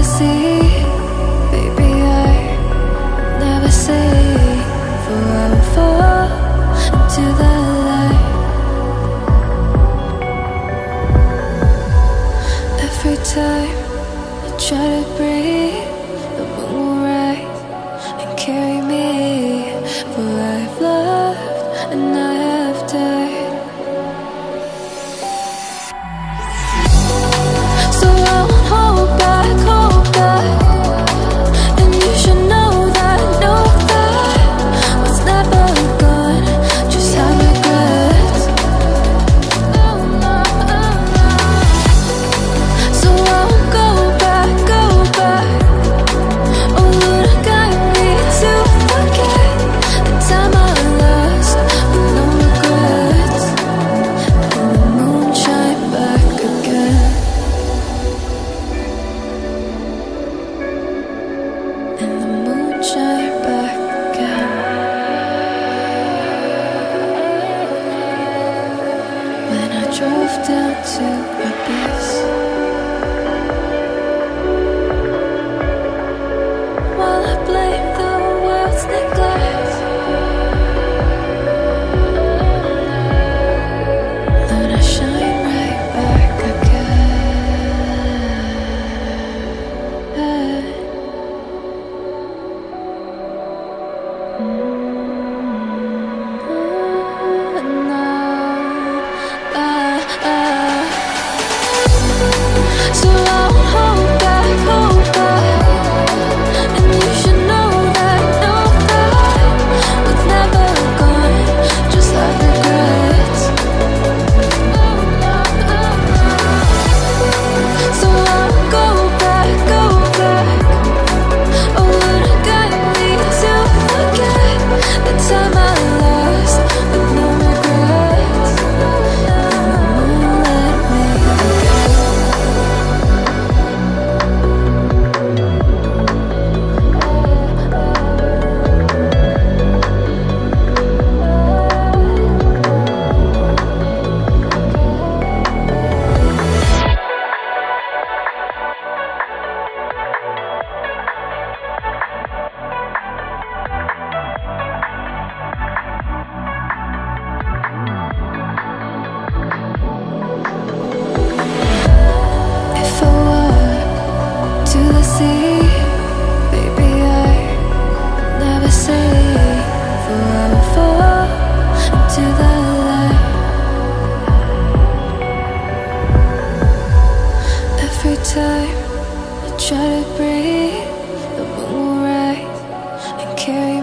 sea. Baby, I never say, for I will fall into the light. Every time I try to breathe, the moon will rise and carry me. For I have loved and I have died. So I won't hold back, hold back. And you should know that what's never gone just have regrets. So I won't go back, go back. Oh, Lord, got me to forget the time I lost with no regrets. And the moon shine back again. And the moon shine back again. When I drove down to Abyss, while I blame the world's neglect, then I shine right back again. So I won't hold back, hold back. And you should know that what's never gone just like regrets. So I won't go back, go back. Oh, Lord, got me to forget the time I lost with no regrets. And the moon let me forget. If I walk to the sea, baby, I never say, for I will fall into the light. Every time I try to breathe, the moon will rise and carry